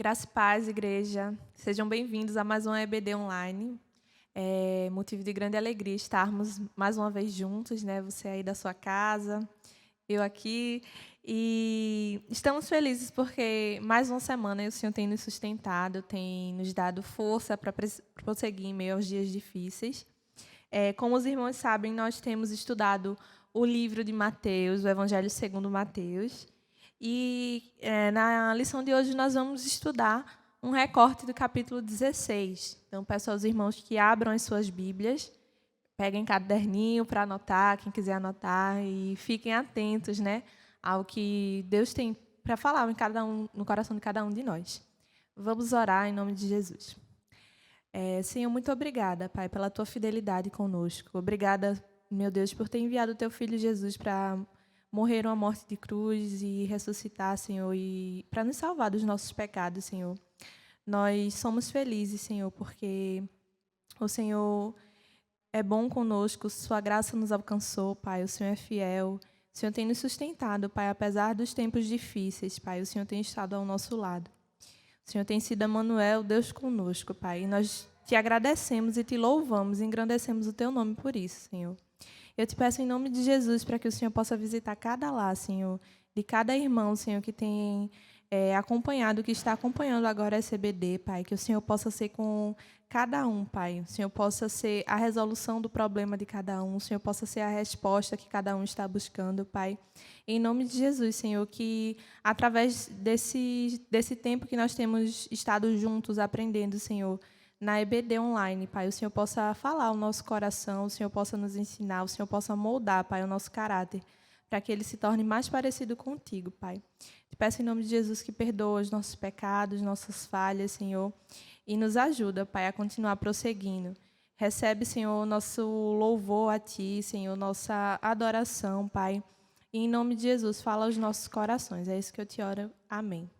Graça e paz, igreja. Sejam bem-vindos a mais um EBD Online. É motivo de grande alegria estarmos mais uma vez juntos, né? Você aí da sua casa, eu aqui. E estamos felizes porque mais uma semana o Senhor tem nos sustentado, tem nos dado força para prosseguir em meio aos dias difíceis. Como os irmãos sabem, nós temos estudado o livro de Mateus, o Evangelho segundo Mateus. E na lição de hoje nós vamos estudar um recorte do capítulo 16. Então, peço aos irmãos que abram as suas Bíblias, peguem caderninho para anotar, quem quiser anotar, e fiquem atentos, né, ao que Deus tem para falar no coração de cada um de nós. Vamos orar em nome de Jesus. Senhor, muito obrigada, Pai, pela tua fidelidade conosco. Obrigada, meu Deus, por ter enviado o teu Filho Jesus para morrer uma morte de cruz e ressuscitar, Senhor, e para nos salvar dos nossos pecados, Senhor. Nós somos felizes, Senhor, porque o Senhor é bom conosco, sua graça nos alcançou, Pai, o Senhor é fiel, o Senhor tem nos sustentado, Pai, apesar dos tempos difíceis, Pai, o Senhor tem estado ao nosso lado. O Senhor tem sido Emanuel, Deus conosco, Pai, e nós te agradecemos e te louvamos, engrandecemos o teu nome por isso, Senhor. Eu te peço em nome de Jesus para que o Senhor possa visitar cada lar, Senhor, de cada irmão, Senhor, que tem acompanhado, que está acompanhando agora a EBD, Pai, que o Senhor possa ser com cada um, Pai. O Senhor possa ser a resolução do problema de cada um, o Senhor possa ser a resposta que cada um está buscando, Pai. Em nome de Jesus, Senhor, que através desse tempo que nós temos estado juntos aprendendo, Senhor, na EBD Online, Pai, o Senhor possa falar ao nosso coração, o Senhor possa nos ensinar, o Senhor possa moldar, Pai, o nosso caráter, para que ele se torne mais parecido contigo, Pai. Te peço em nome de Jesus que perdoa os nossos pecados, nossas falhas, Senhor, e nos ajuda, Pai, a continuar prosseguindo. Recebe, Senhor, o nosso louvor a Ti, Senhor, nossa adoração, Pai. E em nome de Jesus, fala aos nossos corações. É isso que eu te oro. Amém.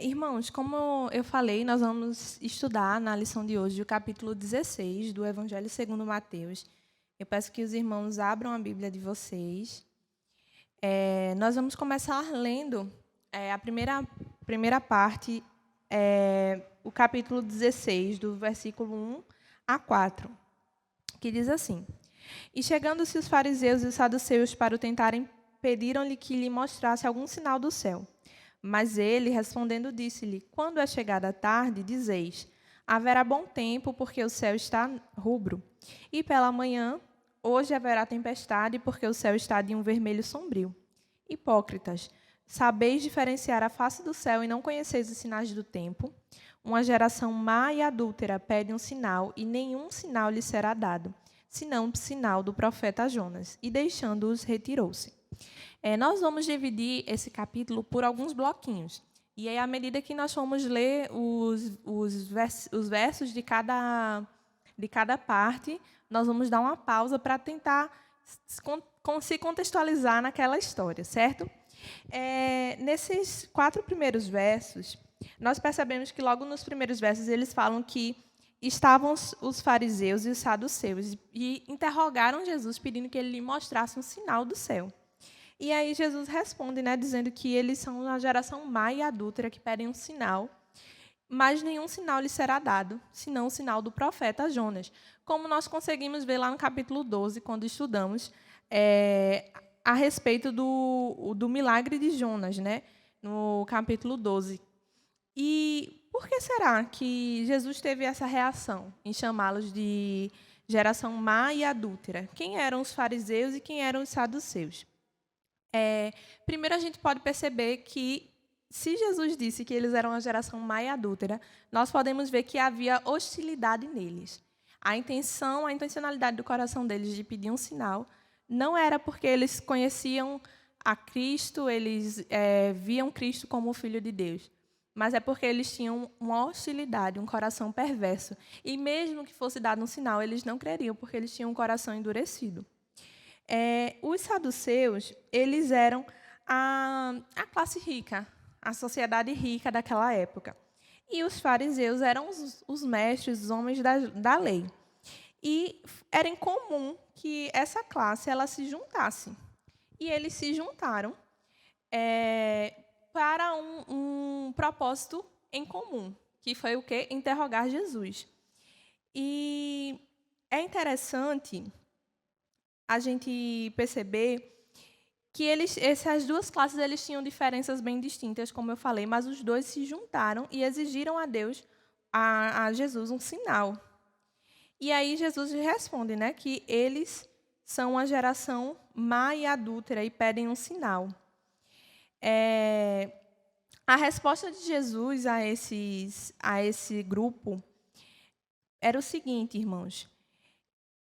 Irmãos, como eu falei, nós vamos estudar na lição de hoje o capítulo 16 do Evangelho segundo Mateus. Eu peço que os irmãos abram a Bíblia de vocês. Nós vamos começar lendo a primeira parte, o capítulo 16, do versículo 1 a 4, que diz assim: E chegando-se os fariseus e os saduceus para o tentarem, pediram-lhe que lhe mostrasse algum sinal do céu. Mas ele, respondendo, disse-lhe: Quando é chegada a tarde, dizeis: haverá bom tempo, porque o céu está rubro. E pela manhã, hoje haverá tempestade, porque o céu está de um vermelho sombrio. Hipócritas, sabeis diferenciar a face do céu e não conheceis os sinais do tempo? Uma geração má e adúltera pede um sinal, e nenhum sinal lhe será dado, senão o sinal do profeta Jonas. E deixando-os, retirou-se. Nós vamos dividir esse capítulo por alguns bloquinhos. E aí, à medida que nós formos ler os versos de cada parte, nós vamos dar uma pausa para tentar se contextualizar naquela história, certo? Nesses 4 primeiros versos, nós percebemos que logo nos primeiros versos eles falam que estavam os fariseus e os saduceus e interrogaram Jesus pedindo que ele lhe mostrasse um sinal do céu. E aí Jesus responde, né, dizendo que eles são uma geração má e adúltera que pedem um sinal, mas nenhum sinal lhe será dado, senão o sinal do profeta Jonas. Como nós conseguimos ver lá no capítulo 12, quando estudamos a respeito do milagre de Jonas, né, no capítulo 12. E por que será que Jesus teve essa reação em chamá-los de geração má e adúltera? Quem eram os fariseus e quem eram os saduceus? Primeiro, a gente pode perceber que, se Jesus disse que eles eram uma geração má e adúltera, nós podemos ver que havia hostilidade neles. A intencionalidade do coração deles de pedir um sinal não era porque eles conheciam a Cristo, eles viam Cristo como o Filho de Deus, mas é porque eles tinham uma hostilidade, um coração perverso. E mesmo que fosse dado um sinal, eles não creriam, porque eles tinham um coração endurecido. Os saduceus, eles eram a classe rica, a sociedade rica daquela época. E os fariseus eram os mestres, os homens da lei. E era incomum que essa classe ela se juntasse. e eles se juntaram para um propósito em comum, que foi o quê? Interrogar Jesus. E é interessante a gente perceber que essas duas classes eles tinham diferenças bem distintas, como eu falei, mas os dois se juntaram e exigiram a Deus, a Jesus, um sinal. E aí Jesus responde, né, que eles são uma geração má e adúltera e pedem um sinal. A resposta de Jesus a esse grupo era o seguinte, irmãos.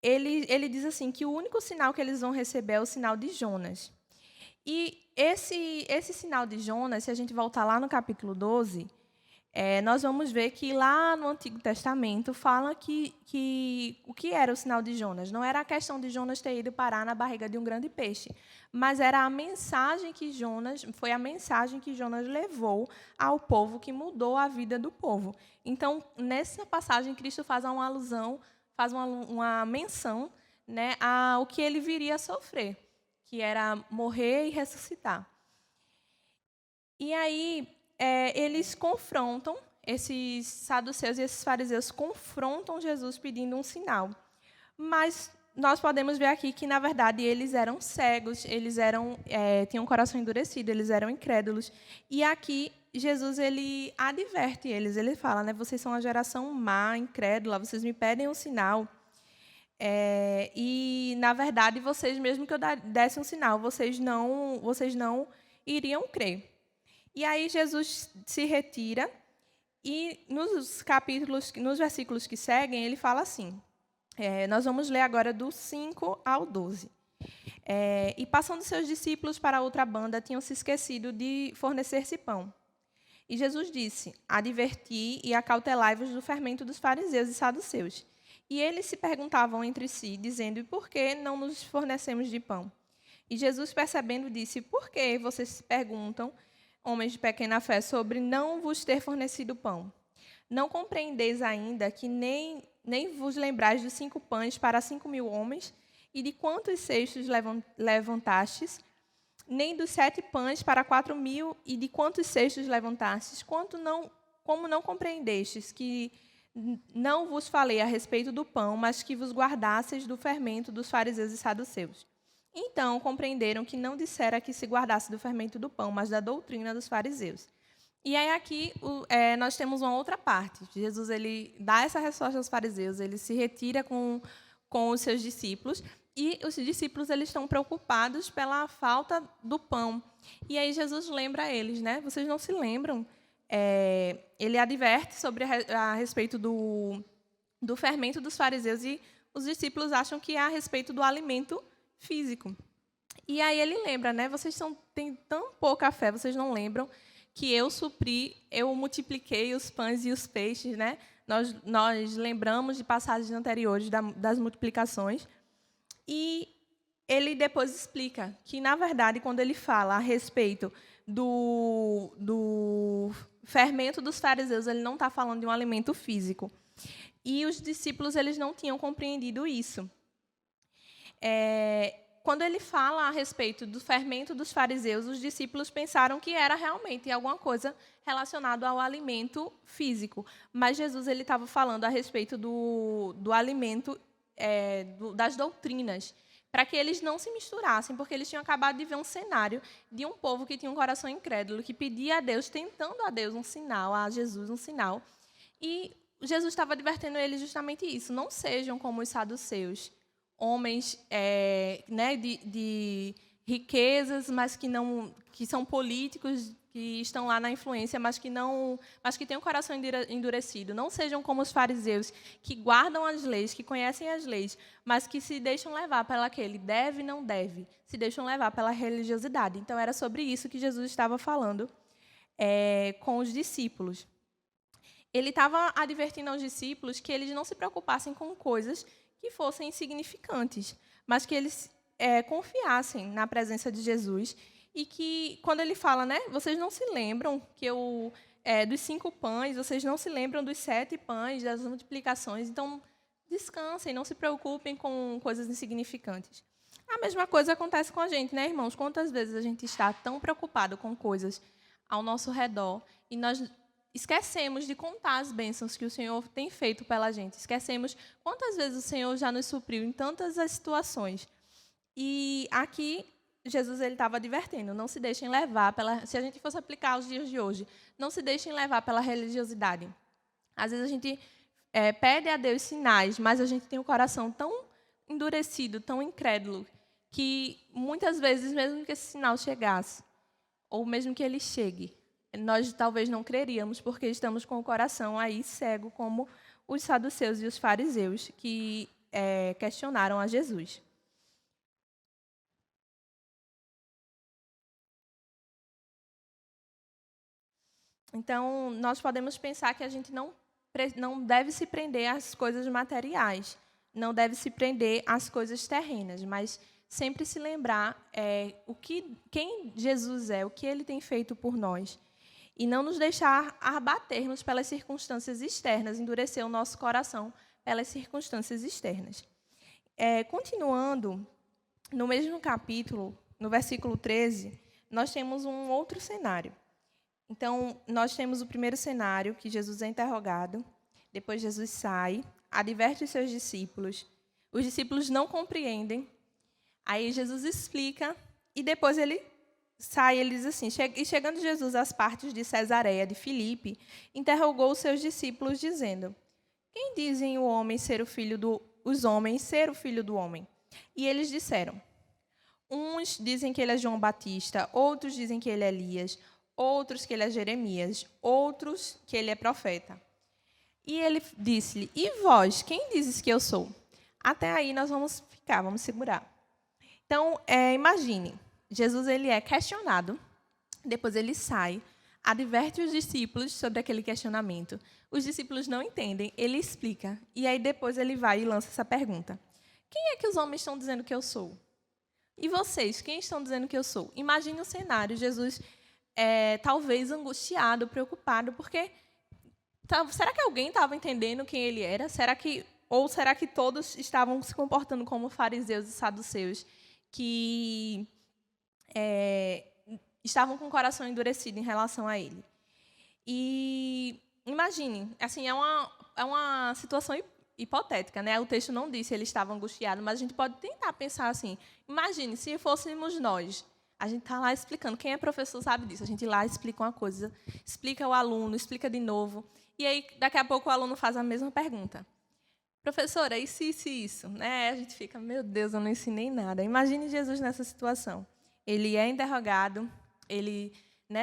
Ele diz assim que o único sinal que eles vão receber é o sinal de Jonas. E esse sinal de Jonas, se a gente voltar lá no capítulo 12, nós vamos ver que lá no Antigo Testamento fala que o que era o sinal de Jonas? Não era a questão de Jonas ter ido parar na barriga de um grande peixe, mas era a mensagem que Jonas levou ao povo, que mudou a vida do povo. Então, nessa passagem, Cristo faz uma alusão, faz uma menção, né, ao que ele viria a sofrer, que era morrer e ressuscitar. E aí, eles confrontam, esses saduceus e esses fariseus confrontam Jesus pedindo um sinal. Mas nós podemos ver aqui que, na verdade, eles eram cegos, eles tinham um coração endurecido, eles eram incrédulos. E aqui, Jesus ele adverte eles, ele fala, né, vocês são uma geração má, incrédula, vocês me pedem um sinal. E, na verdade, vocês, mesmo que eu desse um sinal, vocês não iriam crer. E aí Jesus se retira e nos versículos que seguem, ele fala assim, nós vamos ler agora do 5 ao 12. E passando seus discípulos para outra banda, tinham se esquecido de fornecer-se pão. E Jesus disse, adverti e acautelai-vos do fermento dos fariseus e saduceus. E eles se perguntavam entre si, dizendo, e por que não nos fornecemos de pão? E Jesus, percebendo, disse, por que vocês se perguntam, homens de pequena fé, sobre não vos ter fornecido pão? Não compreendeis ainda que nem vos lembrais dos 5 pães para 5.000 homens, e de quantos cestos levantastes, nem dos 7 pães para 4.000, e de quantos cestos levantastes? Como não compreendestes que não vos falei a respeito do pão, mas que vos guardasseis do fermento dos fariseus e saduceus? Então compreenderam que não dissera que se guardasse do fermento do pão, mas da doutrina dos fariseus. E aí aqui nós temos uma outra parte. Jesus ele dá essa resposta aos fariseus, ele se retira com os seus discípulos, e os discípulos eles estão preocupados pela falta do pão. E aí Jesus lembra a eles, né? Vocês não se lembram? Ele adverte a respeito do fermento dos fariseus, e os discípulos acham que é a respeito do alimento físico. E aí ele lembra, né? Vocês têm tão pouca fé, vocês não lembram que eu multipliquei os pães e os peixes, né? Nós lembramos de passagens anteriores das multiplicações. E ele depois explica que, na verdade, quando ele fala a respeito do fermento dos fariseus, ele não está falando de um alimento físico. E os discípulos eles não tinham compreendido isso. Quando ele fala a respeito do fermento dos fariseus, os discípulos pensaram que era realmente alguma coisa relacionada ao alimento físico. Mas Jesus ele estava falando a respeito do alimento, das doutrinas, para que eles não se misturassem, porque eles tinham acabado de ver um cenário de um povo que tinha um coração incrédulo, que pedia a Deus, tentando a Deus um sinal, a Jesus um sinal. E Jesus estava advertendo eles justamente isso. Não sejam como os saduceus, homens né, de riquezas, mas que são políticos, que estão lá na influência, mas que têm um coração endurecido. Não sejam como os fariseus, que guardam as leis, que conhecem as leis, mas que se deixam levar pela aquele deve, não deve, se deixam levar pela religiosidade. Então, era sobre isso que Jesus estava falando com os discípulos. Ele estava advertindo aos discípulos que eles não se preocupassem com coisas que fossem insignificantes, mas que eles confiassem na presença de Jesus, e que, quando ele fala, né, vocês não se lembram que dos 5 pães, vocês não se lembram dos 7 pães, das multiplicações, então descansem, não se preocupem com coisas insignificantes. A mesma coisa acontece com a gente, né, irmãos? Quantas vezes a gente está tão preocupado com coisas ao nosso redor e nós esquecemos de contar as bênçãos que o Senhor tem feito pela gente. Esquecemos quantas vezes o Senhor já nos supriu em tantas as situações. E aqui Jesus ele estava advertendo, não se deixem levar pela, se a gente fosse aplicar os dias de hoje, não se deixem levar pela religiosidade. Às vezes a gente pede a Deus sinais, mas a gente tem o coração tão endurecido, tão incrédulo, que muitas vezes, mesmo que esse sinal chegasse, ou mesmo que ele chegue, nós talvez não creríamos, porque estamos com o coração aí cego, como os saduceus e os fariseus, que questionaram a Jesus. Então, nós podemos pensar que a gente não deve se prender às coisas materiais, não deve se prender às coisas terrenas, mas sempre se lembrar quem Jesus é, o que Ele tem feito por nós, e não nos deixar abatermos pelas circunstâncias externas, endurecer o nosso coração pelas circunstâncias externas. Continuando, no mesmo capítulo, no versículo 13, nós temos um outro cenário. Então, nós temos o primeiro cenário, que Jesus é interrogado, depois Jesus sai, adverte os seus discípulos não compreendem, aí Jesus explica, e depois ele sai, ele diz assim, e chegando Jesus às partes de Cesareia de Filipe, interrogou os seus discípulos, dizendo, quem dizem os homens ser o filho do homem? E eles disseram, uns dizem que ele é João Batista, outros dizem que ele é Elias, outros que ele é Jeremias, outros que ele é profeta. E ele disse-lhe, e vós, quem dizes que eu sou? Até aí nós vamos segurar. Então, imagine, Jesus ele é questionado, depois ele sai, adverte os discípulos sobre aquele questionamento. Os discípulos não entendem, ele explica, e aí depois ele vai e lança essa pergunta. Quem é que os homens estão dizendo que eu sou? E vocês, quem estão dizendo que eu sou? Imagine o cenário, Jesus talvez angustiado, preocupado, porque será que alguém estava entendendo quem ele era? Ou será que todos estavam se comportando como fariseus e saduceus, que estavam com o coração endurecido em relação a ele? E imagine, assim, é uma situação hipotética, né? O texto não diz se ele estava angustiado, mas a gente pode tentar pensar assim. Imagine se fôssemos nós. A gente está lá explicando. Quem é professor sabe disso. A gente lá explica uma coisa, explica o aluno, explica de novo. E aí, daqui a pouco, o aluno faz a mesma pergunta. Professora, isso, né? A gente fica, meu Deus, eu não ensinei nada. Imagine Jesus nessa situação. Ele é interrogado, ele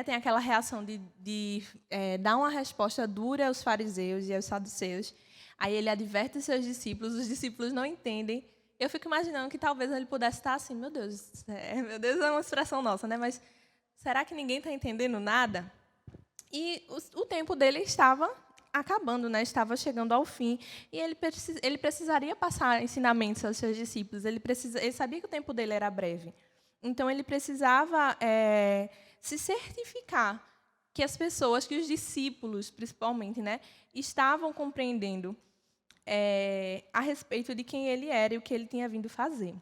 tem aquela reação de dar uma resposta dura aos fariseus e aos saduceus. Aí ele adverte os discípulos não entendem. Eu fico imaginando que talvez ele pudesse estar assim, meu Deus é uma expressão nossa, né? Mas será que ninguém está entendendo nada? E o tempo dele estava acabando, né? Estava chegando ao fim, e ele precisaria passar ensinamentos aos seus discípulos. Ele sabia que o tempo dele era breve. Então, ele precisava se certificar que as pessoas, que os discípulos, principalmente, né, estavam compreendendo a respeito de quem ele era e o que ele tinha vindo fazer.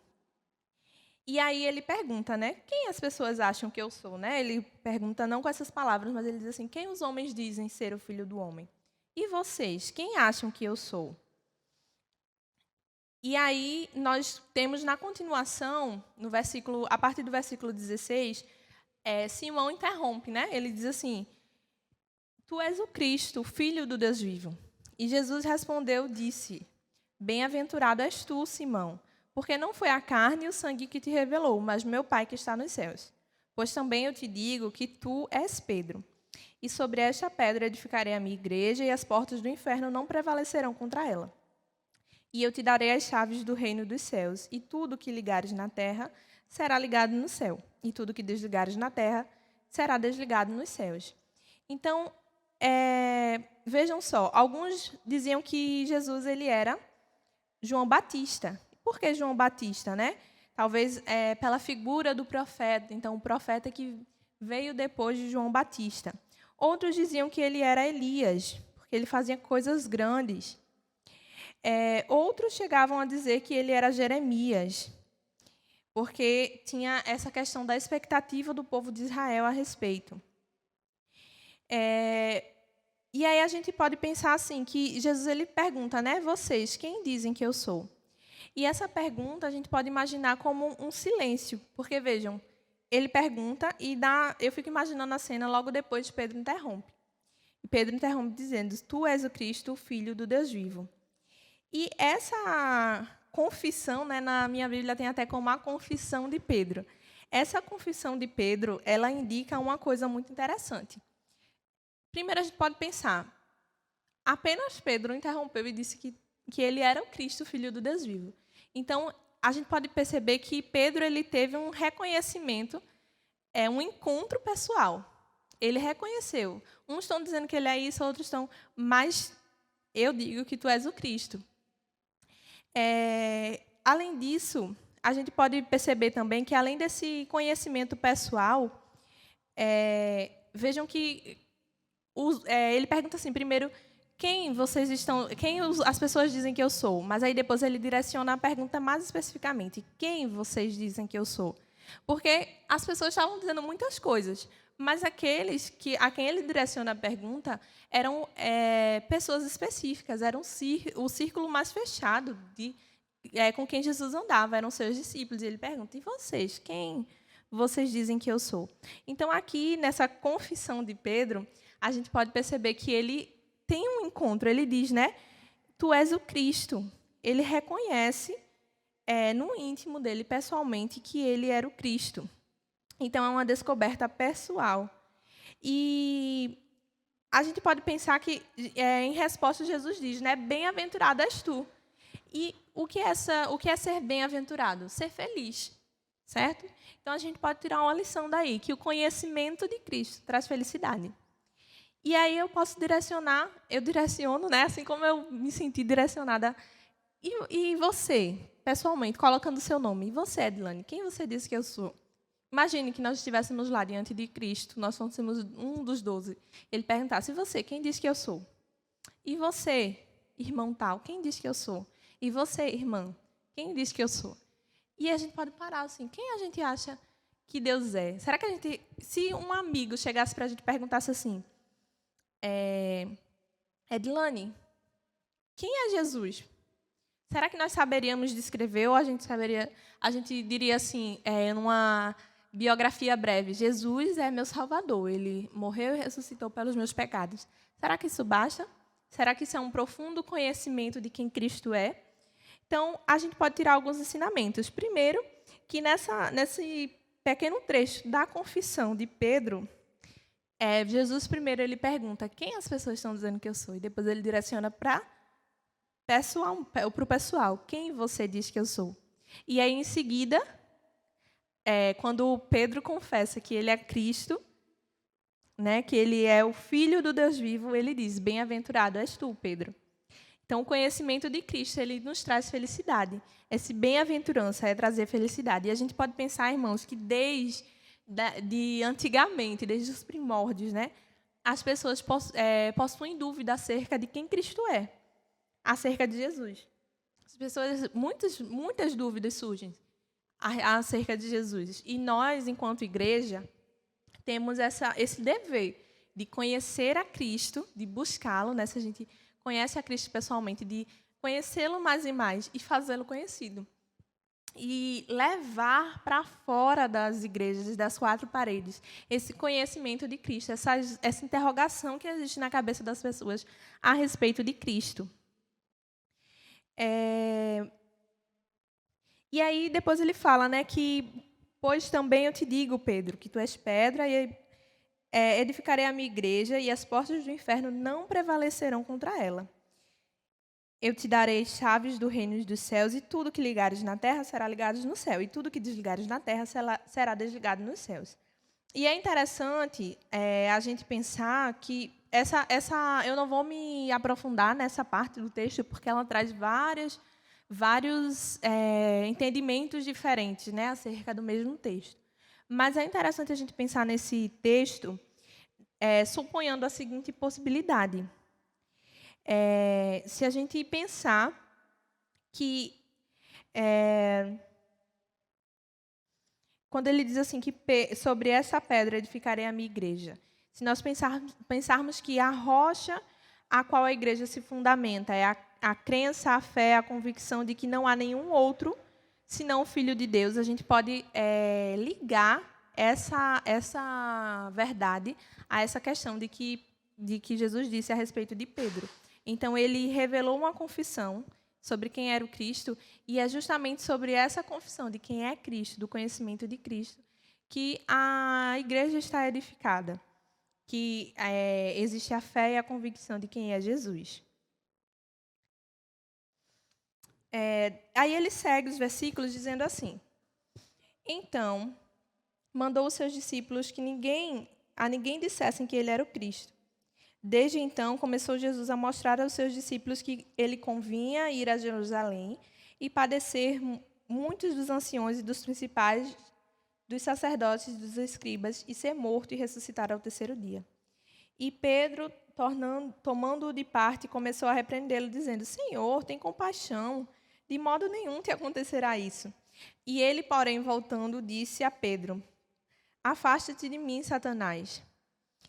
E aí ele pergunta, né, quem as pessoas acham que eu sou? Né? Ele pergunta não com essas palavras, mas ele diz assim, quem os homens dizem ser o Filho do Homem? E vocês, quem acham que eu sou? E aí nós temos na continuação, a partir do versículo 16, Simão interrompe, né? Ele diz assim, tu és o Cristo, o Filho do Deus vivo. E Jesus respondeu, disse, bem-aventurado és tu, Simão, porque não foi a carne e o sangue que te revelou, mas meu Pai que está nos céus. Pois também eu te digo que tu és Pedro, e sobre esta pedra edificarei a minha igreja, e as portas do inferno não prevalecerão contra ela. E eu te darei as chaves do reino dos céus, e tudo que ligares na terra será ligado no céu, e tudo que desligares na terra será desligado nos céus. Então, vejam só, alguns diziam que Jesus ele era João Batista. Por que João Batista, né? Talvez pela figura do profeta, então o profeta que veio depois de João Batista. Outros diziam que ele era Elias, porque ele fazia coisas grandes. Outros chegavam a dizer que ele era Jeremias. porque tinha essa questão da expectativa do povo de Israel a respeito. E aí a gente pode pensar assim, que Jesus ele pergunta, né, vocês, quem dizem que eu sou? E essa pergunta a gente pode imaginar como um silêncio, porque vejam, ele pergunta e eu fico imaginando a cena logo depois de Pedro interrompe. E Pedro interrompe dizendo, tu és o Cristo, o Filho do Deus vivo. E essa confissão, né, na minha Bíblia tem até como a confissão de Pedro. Essa confissão de Pedro, ela indica uma coisa muito interessante. Primeiro, a gente pode pensar, apenas Pedro interrompeu e disse que ele era o Cristo, filho do Deus vivo. Então, a gente pode perceber que Pedro ele teve um reconhecimento, um encontro pessoal. Ele reconheceu. Uns estão dizendo que ele é isso, outros estão, mas eu digo que tu és o Cristo. Além disso, a gente pode perceber também que, além desse conhecimento pessoal, vejam que ele pergunta assim, primeiro, quem as pessoas dizem que eu sou? Mas aí depois ele direciona a pergunta mais especificamente, quem vocês dizem que eu sou? Porque as pessoas estavam dizendo muitas coisas, mas aqueles a quem ele direciona a pergunta eram pessoas específicas, eram o círculo mais fechado com quem Jesus andava, eram seus discípulos. E ele pergunta, e vocês, quem vocês dizem que eu sou? Então, aqui, nessa confissão de Pedro, a gente pode perceber que ele tem um encontro. Ele diz, né? Tu és o Cristo. Ele reconhece no íntimo dele, pessoalmente, que ele era o Cristo. Então, é uma descoberta pessoal. E a gente pode pensar que, em resposta, Jesus diz, né? Bem-aventurado és tu. E o que é ser bem-aventurado? Ser feliz, certo? Então, a gente pode tirar uma lição daí, que o conhecimento de Cristo traz felicidade. E aí eu direciono, né? Assim como eu me senti direcionada. E você, pessoalmente, colocando o seu nome. E você, Edilane, quem você disse que eu sou? Imagine que nós estivéssemos lá diante de Cristo, nós fôssemos um dos 12. Ele perguntasse, e você, quem diz que eu sou? E você, irmão tal, quem diz que eu sou? E você, irmã, quem diz que eu sou? E a gente pode parar assim, quem a gente acha que Deus é? Será que se um amigo chegasse para a gente e perguntasse assim, Edilane, quem é Jesus? Será que nós saberíamos descrever ou a gente diria assim, numa biografia breve, Jesus é meu Salvador, ele morreu e ressuscitou pelos meus pecados. Será que isso basta? Será que isso é um profundo conhecimento de quem Cristo é? Então, a gente pode tirar alguns ensinamentos. Primeiro, que nesse pequeno trecho da confissão de Pedro, Jesus primeiro ele pergunta quem as pessoas estão dizendo que eu sou, e depois ele direciona para o pessoal, quem você diz que eu sou? E aí, em seguida, quando Pedro confessa que ele é Cristo, né, que ele é o Filho do Deus vivo, ele diz, bem-aventurado és tu, Pedro. Então, o conhecimento de Cristo, ele nos traz felicidade. Esse bem-aventurança é trazer felicidade. E a gente pode pensar, irmãos, que desde antigamente, desde os primórdios, né, as pessoas possuem dúvida acerca de quem Cristo é, acerca de Jesus. As pessoas, muitas dúvidas surgem acerca de Jesus. E nós, enquanto igreja, temos esse dever de conhecer a Cristo, de buscá-lo, né? Se a gente conhece a Cristo pessoalmente, de conhecê-lo mais e mais e fazê-lo conhecido. E levar para fora das igrejas, das quatro paredes, esse conhecimento de Cristo, essa interrogação que existe na cabeça das pessoas a respeito de Cristo. E aí, depois ele fala, né, que, pois também eu te digo, Pedro, que tu és pedra, e edificarei a minha igreja, e as portas do inferno não prevalecerão contra ela. Eu te darei chaves do reino dos céus, e tudo que ligares na terra será ligado no céu, e tudo que desligares na terra será desligado nos céus. E é interessante a gente pensar que eu não vou me aprofundar nessa parte do texto, porque ela traz vários entendimentos diferentes, né, acerca do mesmo texto. Mas é interessante a gente pensar nesse texto suponhando a seguinte possibilidade. Se a gente pensar que quando ele diz assim que sobre essa pedra edificarei a minha igreja. Se nós pensarmos que a rocha a qual a igreja se fundamenta é a crença, a fé, a convicção de que não há nenhum outro senão o Filho de Deus, a gente pode ligar essa verdade a essa questão de que Jesus disse a respeito de Pedro. Então, ele revelou uma confissão sobre quem era o Cristo, e é justamente sobre essa confissão de quem é Cristo, do conhecimento de Cristo, que a igreja está edificada, que existe a fé e a convicção de quem é Jesus. Aí ele segue os versículos dizendo assim: então, mandou os seus discípulos que a ninguém dissessem que ele era o Cristo. Desde então, começou Jesus a mostrar aos seus discípulos que ele convinha ir a Jerusalém e padecer muitos dos anciões e dos principais, dos sacerdotes e dos escribas, e ser morto e ressuscitar ao terceiro dia. E Pedro, tomando-o de parte, começou a repreendê-lo, dizendo: Senhor, tem compaixão, de modo nenhum te acontecerá isso. E ele, porém, voltando, disse a Pedro: Afasta-te de mim, Satanás,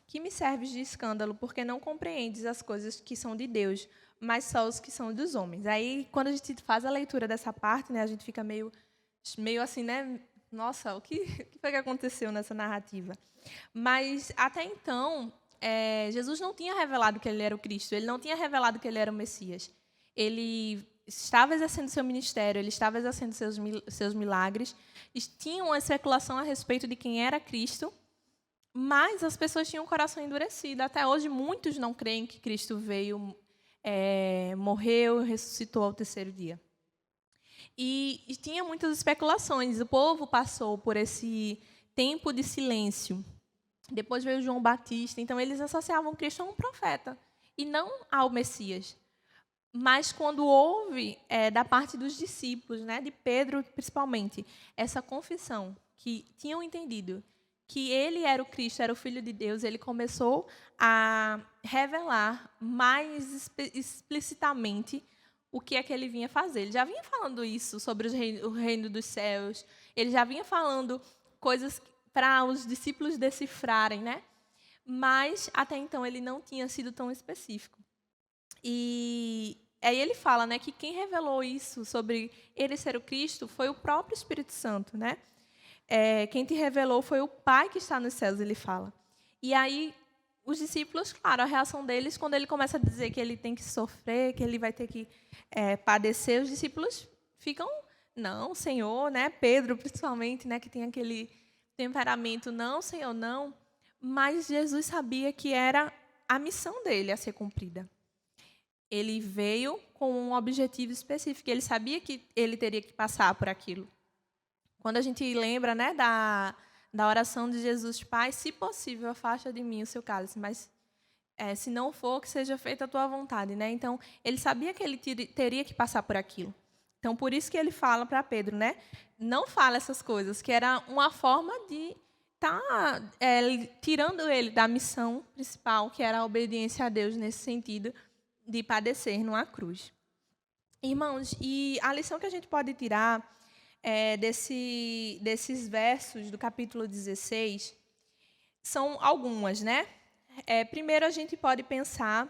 que me serves de escândalo, porque não compreendes as coisas que são de Deus, mas só os que são dos homens. Aí, quando a gente faz a leitura dessa parte, né, a gente fica meio assim, né? Nossa, o que foi que aconteceu nessa narrativa? Mas, até então, Jesus não tinha revelado que ele era o Cristo, ele não tinha revelado que ele era o Messias. Ele estava exercendo seu ministério, ele estava exercendo seus milagres, tinha uma especulação a respeito de quem era Cristo, mas as pessoas tinham o coração endurecido. Até hoje, muitos não creem que Cristo veio, morreu e ressuscitou ao terceiro dia. E tinha muitas especulações. O povo passou por esse tempo de silêncio. Depois veio João Batista. Então, eles associavam Cristo a um profeta e não ao Messias. Mas quando houve, da parte dos discípulos, né, de Pedro principalmente, essa confissão, que tinham entendido que ele era o Cristo, era o Filho de Deus, ele começou a revelar mais explicitamente o que é que ele vinha fazer. Ele já vinha falando isso sobre o reino dos céus, ele já vinha falando coisas para os discípulos decifrarem, né? Mas, até então, ele não tinha sido tão específico. E aí ele fala, né, que quem revelou isso sobre ele ser o Cristo foi o próprio Espírito Santo, né? Quem te revelou foi o Pai que está nos céus, ele fala. E aí, os discípulos, claro, a reação deles, quando ele começa a dizer que ele tem que sofrer, que ele vai ter que padecer, os discípulos ficam, não, Senhor, né? Pedro, principalmente, né, que tem aquele temperamento, não, Senhor, não. Mas Jesus sabia que era a missão dele a ser cumprida. Ele veio com um objetivo específico, ele sabia que ele teria que passar por aquilo. Quando a gente lembra, né, da oração de Jesus, Pai, se possível, afasta de mim o seu cálice, mas se não for, que seja feita a tua vontade, né? Então, ele sabia que ele teria que passar por aquilo. Então, por isso que ele fala para Pedro, né? Não fala essas coisas, que era uma forma de estar tirando ele da missão principal, que era a obediência a Deus nesse sentido de padecer numa cruz. Irmãos, e a lição que a gente pode tirar desses versos do capítulo 16 são algumas, né? Primeiro, a gente pode pensar,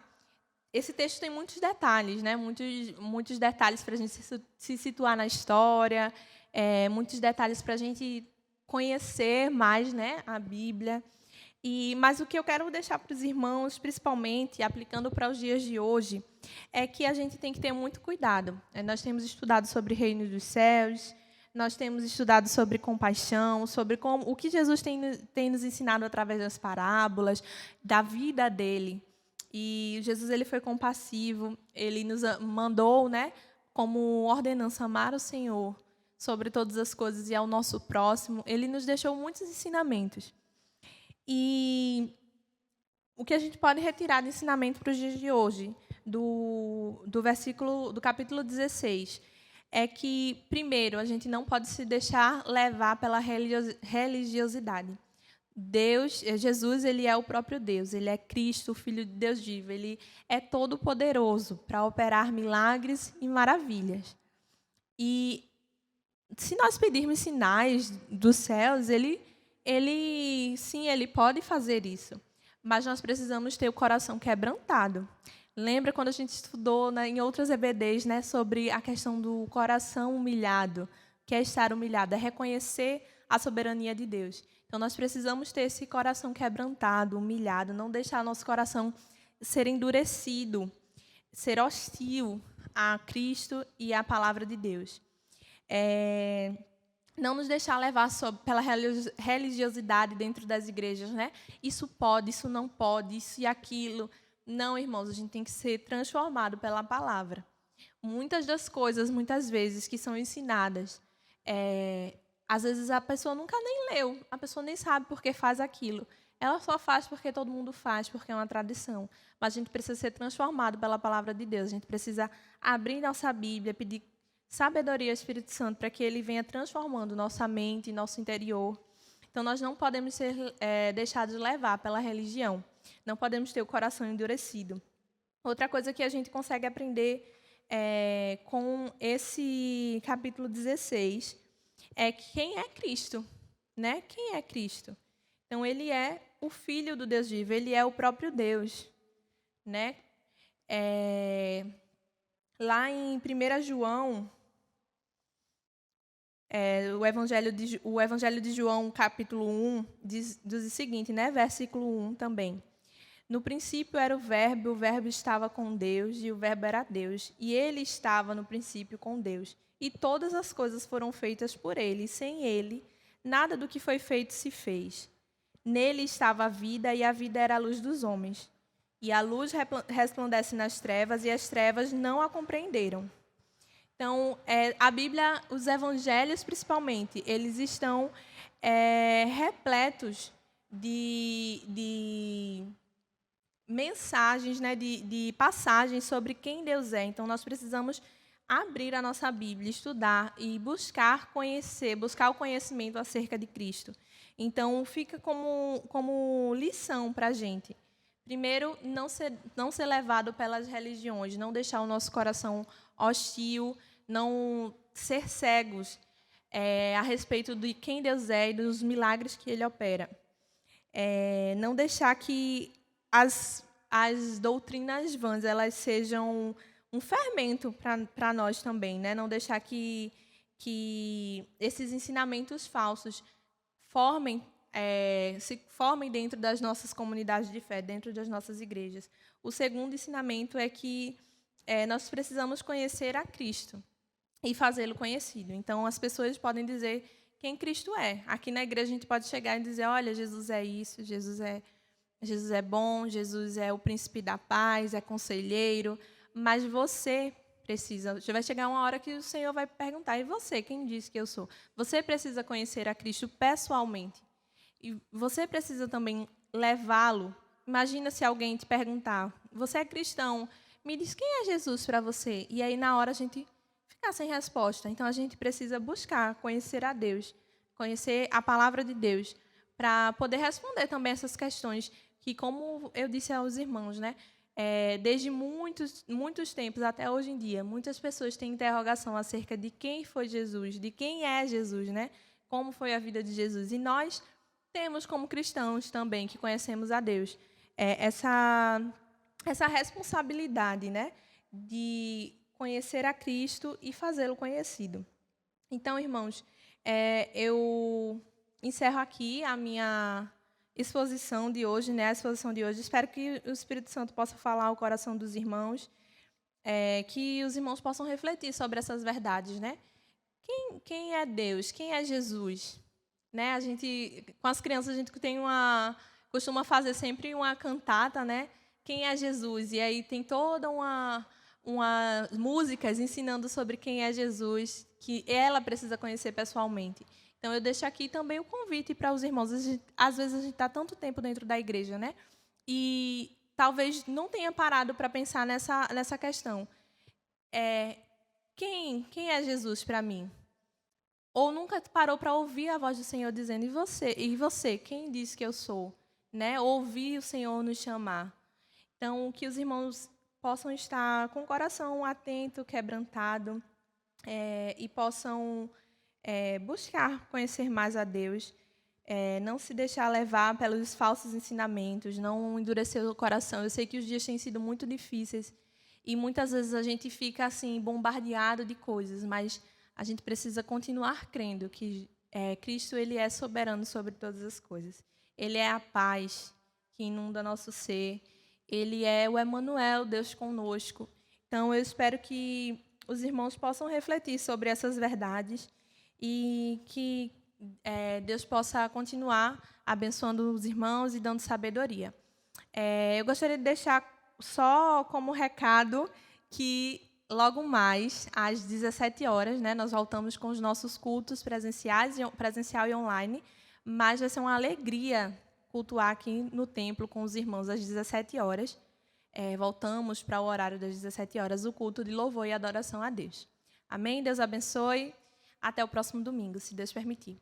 esse texto tem muitos detalhes, né? Muitos detalhes para a gente se situar na história, muitos detalhes para a gente conhecer mais, né, a Bíblia. Mas o que eu quero deixar para os irmãos, principalmente, aplicando para os dias de hoje, é que a gente tem que ter muito cuidado. Nós temos estudado sobre o reino dos céus, nós temos estudado sobre compaixão, sobre o que Jesus tem nos ensinado através das parábolas, da vida dele. E Jesus ele foi compassivo, ele nos mandou, né, como ordenança, amar o Senhor sobre todas as coisas e ao nosso próximo. Ele nos deixou muitos ensinamentos. E o que a gente pode retirar de ensinamento para os dias de hoje, do capítulo 16, é que, primeiro, a gente não pode se deixar levar pela religiosidade. Jesus, ele é o próprio Deus, ele é Cristo, o Filho de Deus vivo, ele é todo-poderoso para operar milagres e maravilhas. E se nós pedirmos sinais dos céus, sim, ele pode fazer isso. Mas nós precisamos ter o coração quebrantado. Lembra quando a gente estudou em outras EBDs, né, sobre a questão do coração humilhado, que é estar humilhado, é reconhecer a soberania de Deus. Então, nós precisamos ter esse coração quebrantado, humilhado, não deixar nosso coração ser endurecido, ser hostil a Cristo e à palavra de Deus. Não nos deixar levar pela religiosidade dentro das igrejas, né? Isso pode, isso não pode, isso e aquilo. Não, irmãos, a gente tem que ser transformado pela palavra. Muitas das coisas, muitas vezes, que são ensinadas, às vezes a pessoa nunca nem leu, a pessoa nem sabe por que faz aquilo. Ela só faz porque todo mundo faz, porque é uma tradição. Mas a gente precisa ser transformado pela palavra de Deus. A gente precisa abrir nossa Bíblia, pedir sabedoria ao Espírito Santo para que ele venha transformando nossa mente, nosso interior. Então, nós não podemos ser deixados levar pela religião. Não podemos ter o coração endurecido. Outra coisa que a gente consegue aprender com esse capítulo 16 é quem é Cristo, né? Quem é Cristo? Então, ele é o Filho do Deus vivo, ele é o próprio Deus, né? Lá em 1 João, o Evangelho de João, capítulo 1, diz o seguinte, né? Versículo 1 também. No princípio era o Verbo estava com Deus, e o Verbo era Deus. E ele estava no princípio com Deus. E todas as coisas foram feitas por ele, e sem ele, nada do que foi feito se fez. Nele estava a vida, e a vida era a luz dos homens. E a luz resplandece nas trevas, e as trevas não a compreenderam. Então, a Bíblia, os evangelhos principalmente, eles estão repletos de mensagens, né, de passagens sobre quem Deus é. Então, nós precisamos abrir a nossa Bíblia, estudar e buscar conhecer, buscar o conhecimento acerca de Cristo. Então, fica como lição para a gente. Primeiro, não ser levado pelas religiões, não deixar o nosso coração hostil, não ser cegos a respeito de quem Deus é e dos milagres que Ele opera. Não deixar que as doutrinas vãs elas sejam um fermento para nós também, né? Não deixar que esses ensinamentos falsos se formem dentro das nossas comunidades de fé, dentro das nossas igrejas. O segundo ensinamento é que nós precisamos conhecer a Cristo e fazê-lo conhecido. Então, as pessoas podem dizer quem Cristo é. Aqui na igreja a gente pode chegar e dizer, olha, Jesus é isso, Jesus é bom, Jesus é o príncipe da paz, é conselheiro, mas você precisa... Vai chegar uma hora que o Senhor vai perguntar, e você, quem disse que eu sou? Você precisa conhecer a Cristo pessoalmente. E você precisa também levá-lo. Imagina se alguém te perguntar, você é cristão, me diz quem é Jesus para você? E aí, na hora, a gente ficar sem resposta. Então, a gente precisa buscar conhecer a Deus, conhecer a palavra de Deus, para poder responder também essas questões que, como eu disse aos irmãos, né, desde muitos tempos até hoje em dia, muitas pessoas têm interrogação acerca de quem foi Jesus, de quem é Jesus, né, como foi a vida de Jesus. E nós temos, como cristãos também, que conhecemos a Deus, essa responsabilidade, né, de conhecer a Cristo e fazê-lo conhecido. Então, irmãos, eu encerro aqui a minha exposição de hoje, né? A exposição de hoje. Espero que o Espírito Santo possa falar ao coração dos irmãos, que os irmãos possam refletir sobre essas verdades, né? Quem é Deus? Quem é Jesus? Né? A gente, com as crianças, a gente costuma fazer sempre uma cantata, né? Quem é Jesus? E aí tem toda uma músicas ensinando sobre quem é Jesus, que ela precisa conhecer pessoalmente. Então, eu deixo aqui também o convite para os irmãos. Às vezes, a gente está tanto tempo dentro da igreja, né? E talvez não tenha parado para pensar nessa questão. Quem é Jesus para mim? Ou nunca parou para ouvir a voz do Senhor dizendo, e você, quem diz que eu sou? Né? Ouvir o Senhor nos chamar. Então, que os irmãos possam estar com o coração atento, quebrantado, e possam buscar conhecer mais a Deus, não se deixar levar pelos falsos ensinamentos, não endurecer o coração. Eu sei que os dias têm sido muito difíceis e muitas vezes a gente fica assim bombardeado de coisas, mas a gente precisa continuar crendo que Cristo ele é soberano sobre todas as coisas. Ele é a paz que inunda nosso ser. Ele é o Emanuel, Deus conosco. Então, eu espero que os irmãos possam refletir sobre essas verdades e que Deus possa continuar abençoando os irmãos e dando sabedoria. Eu gostaria de deixar só como recado que logo mais, às 17 horas, né, nós voltamos com os nossos cultos presencial e online, mas vai ser uma alegria cultuar aqui no templo com os irmãos às 17 horas. Voltamos para o horário das 17 horas, o culto de louvor e adoração a Deus. Amém? Deus abençoe. Até o próximo domingo, se Deus permitir.